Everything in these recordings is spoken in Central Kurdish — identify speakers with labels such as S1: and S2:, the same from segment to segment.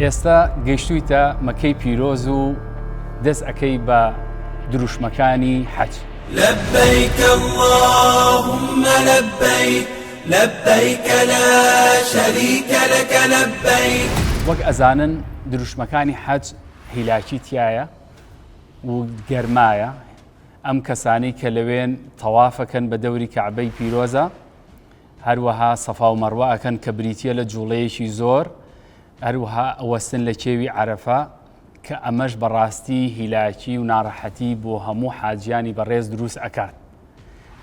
S1: ئێستا گەیشتوویتە مەکەی پیرۆز و دەست ئەەکەی بە دروشمەکانی حەج.
S2: لبيك اللهم لبيك لبيك لا شريك لك لبيك.
S1: وەک ئەزانن دروشمەکانی حەج هیلاکی تایە و گەرمایە. ئەم کەسانی کە لەوێن تەوافەکەن بە دەوری کەعبەی پیرۆزە، هەروەها سەفا و مەروە ئەکەن کە بریتیە لە جوڵەیەکی زۆر، هەروەها ئەوەستن لە کێوی عەرەفە کە ئەمەش بەڕاستی هیلاکی و ناڕەحەتی بۆ هەموو حاجیانی بەڕێز دروست ئەکات.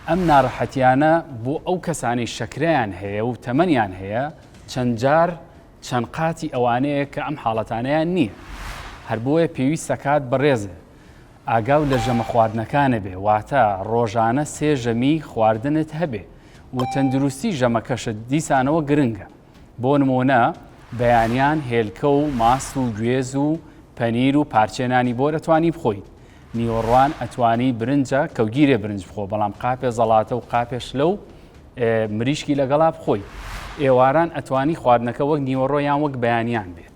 S1: ئەم ناڕەحەتیانە بۆ ئەو کەسانی شەکرەیان هەیە و تەمەنیان هەیە چەند جار چەند قاتی ئەوانەیە کە ئەم حاڵەتانەیان نییە. هەر بۆیە پێویست دەکات بەڕێزە ئاگاو لە ژەمە خواردنەکانە بێ، واتە ڕۆژانە 3 ژەمی خواردنت هەبێ و تەندروستی ژەمەکەشت دیسانەوە گرنگە. بۆ نمونە بەیانیان هێلکە و ماست و گوێز و پەنیر و پارچێنانی بۆ دەتوانی بخۆیت. نیوەڕوان ئەتوانی برنجە کەوگیرێ برنج بخۆ، بەڵام قاپێ زەڵاتە و قاپێش لەو مریشکی لەگەڵا بخۆی. ئێواران ئەتوانی خواردنەکە وەک نیوەڕۆ یان وەک بەیانیان بێت.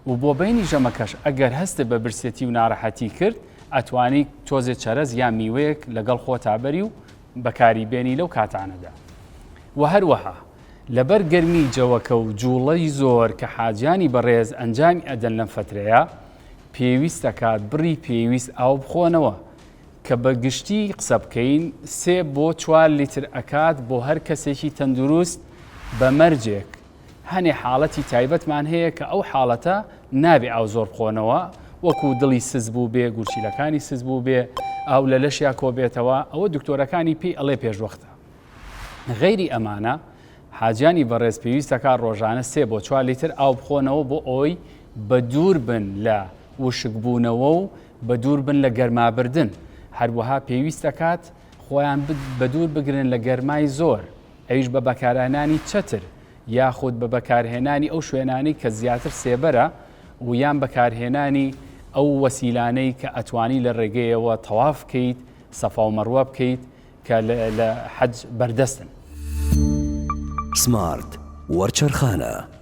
S1: و بۆ بینی ژەمەکەش ئەگەر هەستە بە برسێتی و ناڕەحەتی کرد، ئەتوانی تۆزێ چەرەز یان میوەیەک لەگەڵ خۆتابەری و بەکاری بێنی لەو کاتانەدا. و هەروەها لەبەر گەرمی جەوەکە و جوڵەی زۆر کە حاجیانی بەڕێز ئەنجامی ئەدەن لەم فترەیە، پێویست دەکات بڕی پێویست ئاو بخۆنەوە کە بە گشتی قسە بکەین 3 بۆ 4 لیتر ئەکات بۆ هەر کەسێکی تەندروست بە مەرجێک. هەنێ حاڵەتی تایبەتمان هەیە کە ئەو حاڵەتە نابێ ئاو زۆر بخۆنەوە، وەکو دڵی سز بوو بێ، گورچیلەکانی سز بوو بێ، ئاو لە لەشیا کۆبێتەوە، ئەوە دکتۆرەکانی پێی ئەڵێ پێشوەختە. غەیری ئەمانە حاجیانی بەڕێز پێویستەکە ڕۆژانە 3 بۆ 4 لیتر ئاو بخۆنەوە بۆ ئەوی بە دوور بن لە وشکبوونەوە و بە دوور بن لە گەرمابردن. هەروەها پێویست دەکات خۆیان بە دوور بگرن لە گەرمای زۆر، ئەویش بە بەکارهێنانی چەتر یاخود بە بەکارهێنانی ئەو شوێنانی کە زیاتر سێبەرە و یان بەکارهێنانی ئەو وەسیلانەی کە ئەتوانی لە ڕێگەیەوە تەواف بکەیت، سەفا و مەروە بکەیت کە لە حەج بەردەستن.
S3: سمارت وەرچەرخانە.